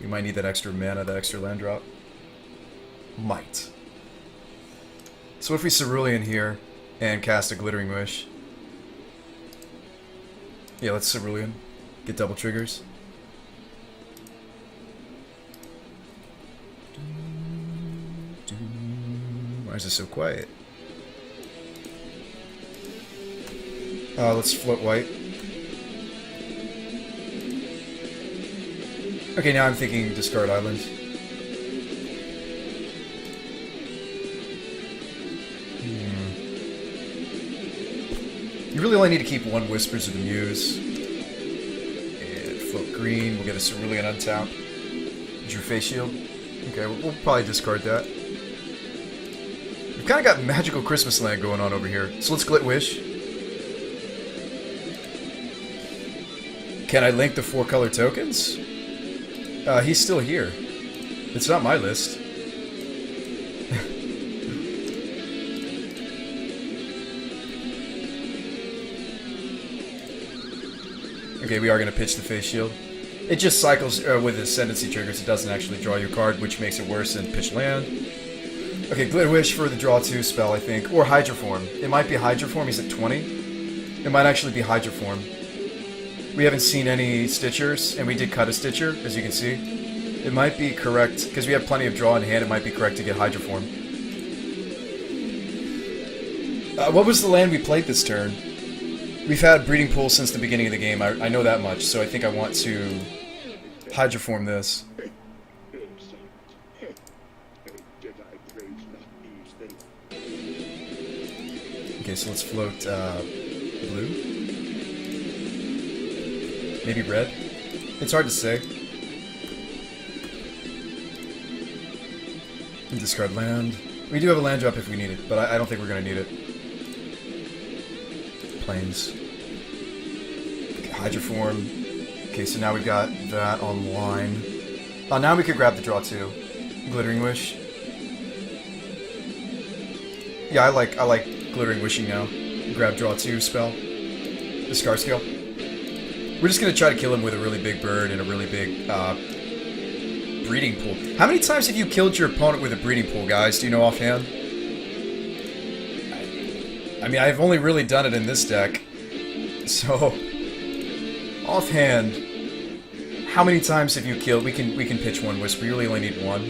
We might need that extra mana, that extra land drop. Might. So if we Cerulean here and cast a Glittering Wish. Yeah, let's Cerulean. Get double triggers. Why is it so quiet? Let's float white. Okay, now I'm thinking discard island. You really only need to keep one Whispers of the Muse. And float green. We'll get a Cerulean untap. Drew Face Shield. Okay, we'll probably discard that. We've kind of got Magical Christmas Land going on over here. So let's Glit Wish. Can I link the 4-color tokens? He's still here. It's not my list. Okay, we are going to pitch the Face Shield. It just cycles with Ascendancy triggers. It doesn't actually draw you a card, which makes it worse than pitch land. Okay, Glitter Wish for the draw 2 spell, I think. Or Hydroform. It might be Hydroform. He's at 20. It might actually be Hydroform. We haven't seen any Stitchers, and we did cut a Stitcher, as you can see. It might be correct, because we have plenty of draw in hand, it might be correct to get Hydroform. What was the land we played this turn? We've had Breeding Pool since the beginning of the game, I know that much, so I think I want to Hydroform this. Okay, so let's float blue. Maybe red? It's hard to say. And discard land. We do have a land drop if we need it, but I don't think we're going to need it. Plains. Okay, Hydroform. Okay, so now we've got that online. Now we could grab the draw 2. Glittering Wish. Yeah, I like Glittering Wishing now. Grab draw 2 spell. Discard skill. We're just going to try to kill him with a really big bird and a really big breeding pool. How many times have you killed your opponent with a breeding pool, guys? Do you know offhand? I mean, I've only really done it in this deck. So, offhand, how many times have you killed? We can pitch one Whisper. You really only need one.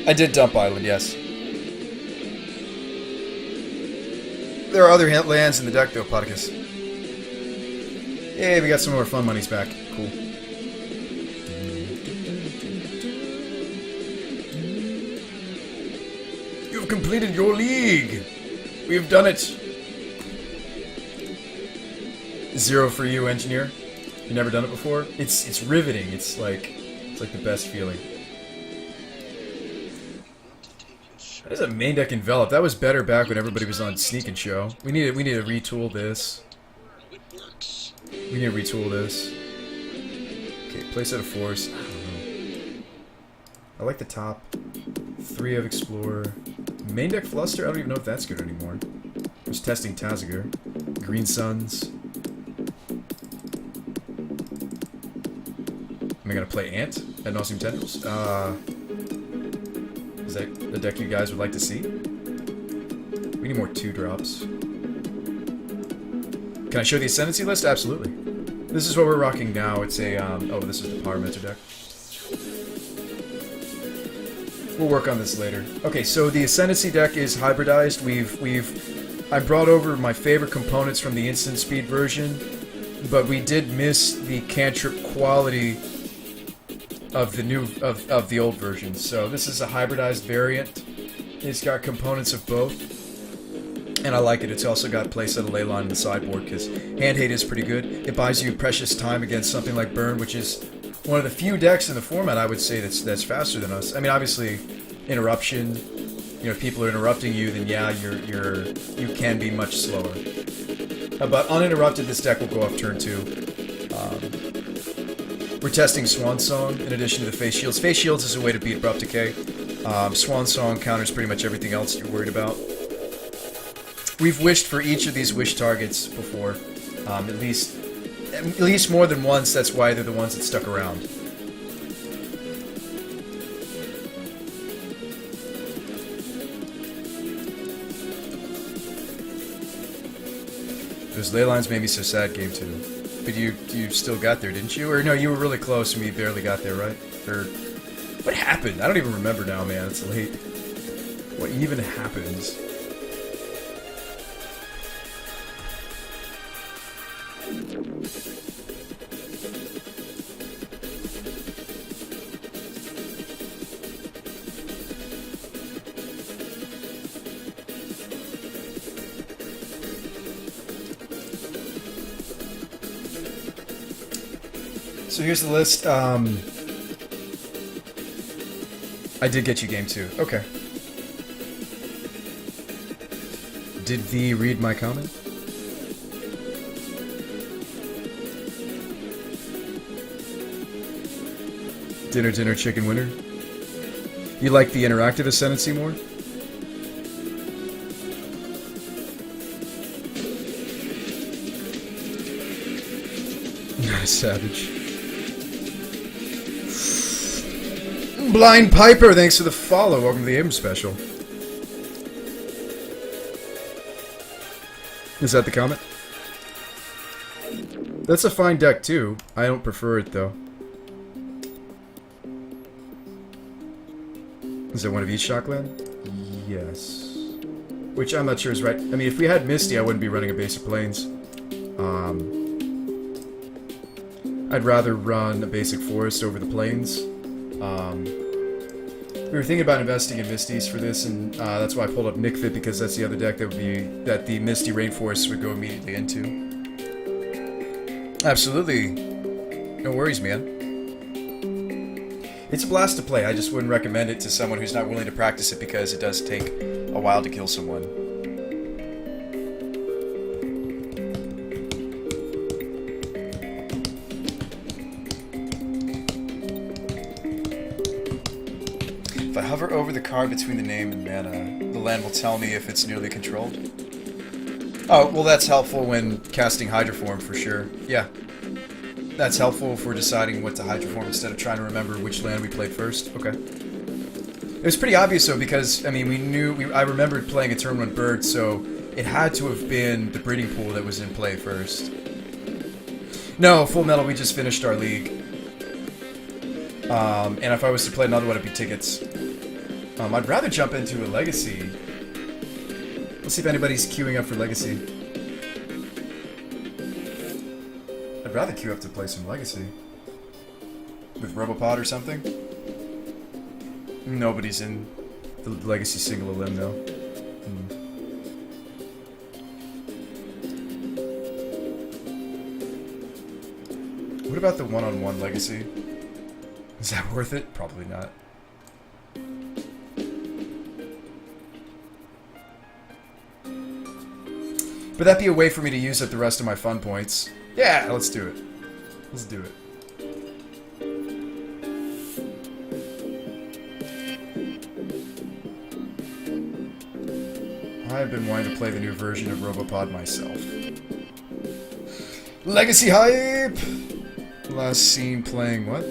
I did dump Island, yes. There are other lands in the deck, though, Podicus. Hey, we got some of our fun monies back. Cool. You've completed your league! We've done it! 0 for you, Engineer. You never done it before? It's riveting. It's like the best feeling. That is a main deck envelop. That was better back when everybody was on Sneak and Show. We need to retool this. We need to retool this. Okay, place out of Force. I don't know. I like the top. 3 of Explorer. Main deck Fluster? I don't even know if that's good anymore. Just testing Tazagur. Green Suns. Am I gonna play Ant? Ad Nauseam Tendrils? Is that the deck you guys would like to see? We need more 2-drops. Can I show the Ascendancy list? Absolutely. This is what we're rocking now. It's a, oh, this is the Power Mentor deck. We'll work on this later. Okay, so the Ascendancy deck is hybridized. I brought over my favorite components from the instant speed version, but we did miss the cantrip quality of the new of the old version. So this is a hybridized variant. It's got components of both, and I like it. It's also got playset of Leyline in the sideboard because hand hate is pretty good. It buys you precious time against something like Burn, which is one of the few decks in the format I would say that's faster than us. I mean, obviously, interruption. You know, if people are interrupting you, then yeah, you can be much slower. But uninterrupted, this deck will go off turn 2. We're testing Swan Song in addition to the Face Shields. Face Shields is a way to beat Abrupt Decay. Swan Song counters pretty much everything else you're worried about. We've wished for each of these wish targets before. At least at least more than once, that's why they're the ones that stuck around. Those ley lines made me so sad, game 2. But you still got there, didn't you? Or no, you were really close and we barely got there, right? Or what happened? I don't even remember now, man. It's late. What even happens? So here's the list. I did get you game 2. Okay. Did V read my comment? Dinner, chicken winner. You like the interactive ascendancy more? Savage. Blind Piper, thanks for the follow. Welcome to the Aim Special. Is that the comment? That's a fine deck too. I don't prefer it though. Is it one of each Shockland? Yes. Which I'm not sure is right. I mean, if we had Misty, I wouldn't be running a basic Plains. I'd rather run a basic Forest over the Plains. We were thinking about investing in Misties for this, and that's why I pulled up Nickfit, because that's the other deck that would be that the Misty Rainforest would go immediately into. Absolutely. No worries, man. It's a blast to play. I just wouldn't recommend it to someone who's not willing to practice it, because it does take a while to kill someone. If I hover over the card between the name and mana, the land will tell me if it's nearly controlled. Oh, well that's helpful when casting Hydroform for sure. Yeah. That's helpful for deciding what to Hydroform instead of trying to remember which land we played first. Okay. It was pretty obvious though, because, I mean, I remembered playing a turn 1 bird, so it had to have been the breeding pool that was in play first. No, Full Metal, we just finished our league. And if I was to play another one, it'd be tickets. I'd rather jump into a Legacy. Let's see if anybody's queuing up for Legacy. I'd rather queue up to play some Legacy. With Robopod or something? Nobody's in the Legacy single limb, though. What about the one-on-one Legacy? Is that worth it? Probably not. But that'd be a way for me to use up the rest of my fun points. Yeah, let's do it. Let's do it. I've been wanting to play the new version of Robopod myself. Legacy hype! Last seen playing what?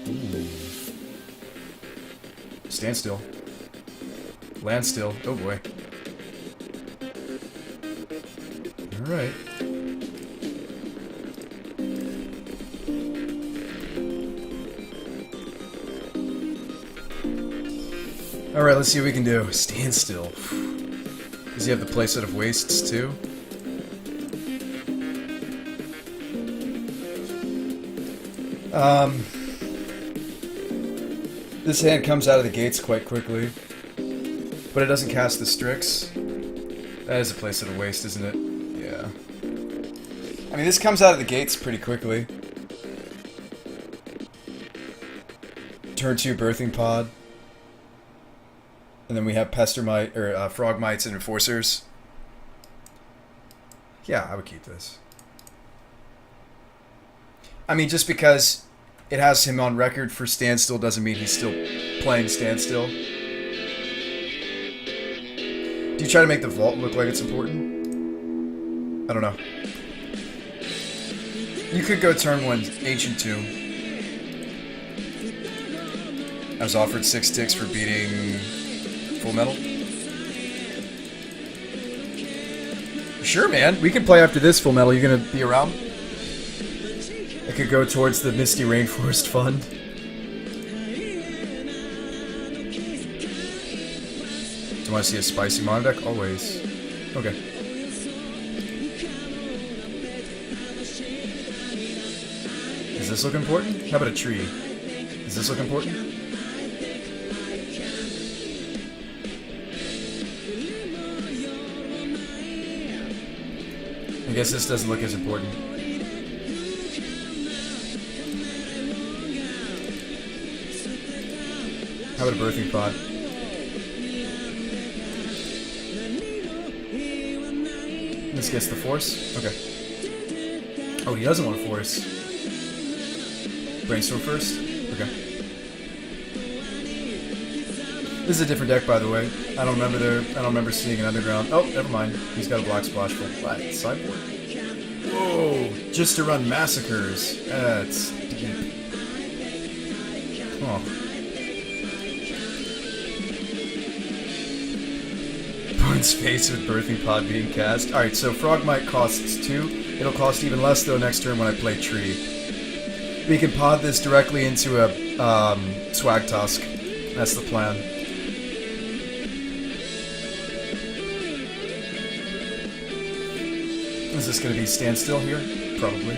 Ooh. Stand still. Land still. Oh boy. Alright. Alright, let's see what we can do. Stand still. Does he have the playset of wastes too? This hand comes out of the gates quite quickly, but it doesn't cast the Strix. That is a playset of waste, isn't it? Yeah. I mean, this comes out of the gates pretty quickly. Turn 2 Birthing Pod. And then we have Pestermite, or Frog Mites and Enforcers. Yeah, I would keep this. I mean, just because it has him on record for Standstill doesn't mean he's still playing Standstill. Do you try to make the vault look like it's important? I don't know. You could go turn 1 Ancient 2. I was offered 6 ticks for beating Full Metal. Sure, man. We can play after this, Full Metal. You gonna be around? I could go towards the Misty Rainforest Fund. Do you want to see a spicy mono deck? Always. Okay. Does this look important? How about a tree? Does this look important? I guess this doesn't look as important. How about a birthing pod? This gets the force? Okay. Oh, he doesn't want to force. Brainstorm first? Okay. This is a different deck, by the way. I don't remember seeing an underground. Oh, never mind. He's got a black splash for what? Sideboard? Whoa! Just to run massacres. That's deep. Oh. Opponent's face with birthing pod being cast. Alright, so Frogmite costs 2. It'll cost even less though next turn when I play Tree. We can pod this directly into a Swag Tusk. That's the plan. Is this going to be standstill here? Probably.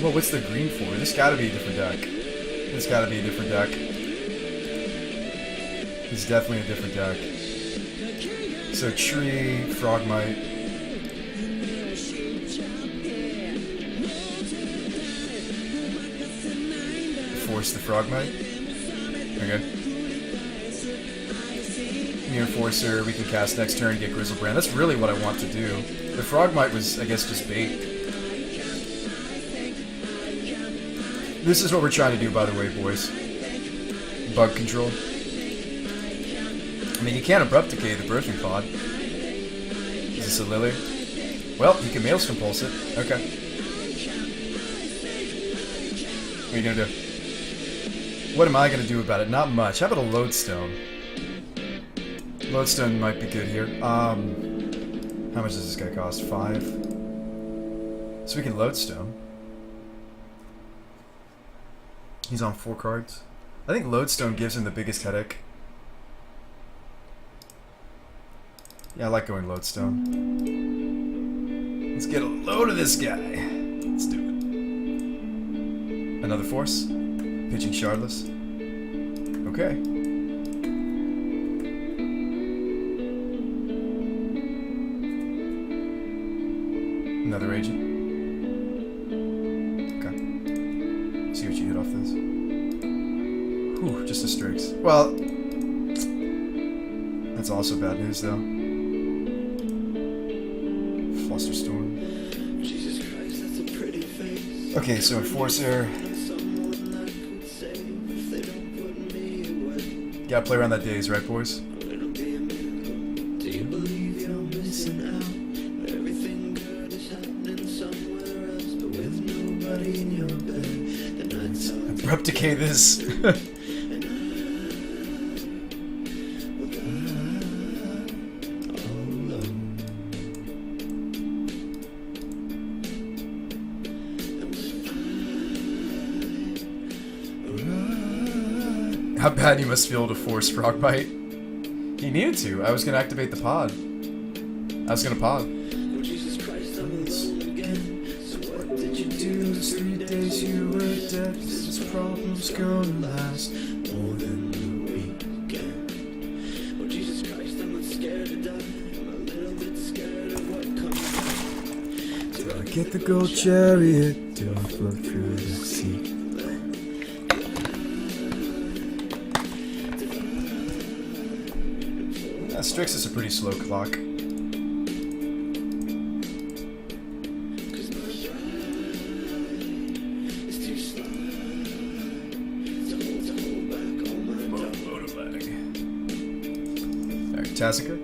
Well, what's the green for? This got to be a different deck. This got to be a different deck. It's definitely a different deck. So Tree, Frogmite. Force the Frogmite. Okay. Mere Enforcer, we can cast next turn, get Grizzlebrand. That's really what I want to do. The Frogmite was, I guess, just bait. This is what we're trying to do, by the way, boys. Bug control. I mean, you can't Abrupt Decay the Birthing Pod. Is this a Lily? Well, you can Maelstrom Pulse it. Okay. What are you gonna do? What am I gonna do about it? Not much. How about a Lodestone? Lodestone might be good here. How much does this guy cost? 5. So we can Lodestone. He's on 4 cards. I think Lodestone gives him the biggest headache. Yeah, I like going Lodestone. Let's get a load of this guy. Let's do it. Another Force. Pitching Shardless. Okay. Another agent. Okay. See what you hit off this. Whew, just a Strix. Well, that's also bad news, though. Flusterstorm. Jesus Christ, that's a pretty face. Okay, so Enforcer. Gotta play around that daze, right, boys? Do you believe you're missing out? Everything good is happening somewhere else, but with nobody in your bed. The nights are Abrupt Decay this. How bad you must feel to force Frogmite. He needed to. I was gonna activate the pod. I was gonna pod. Oh, Jesus Christ, I'm alone again. So what did you do those 3 days you were dead? This problem's gonna last more than the weekend. Oh, Jesus Christ, I'm not scared to die. I'm a little bit scared of what comes next. Do I get the gold chariot? Do I float through the sea? Strix is a pretty slow clock. Alright, Tassica.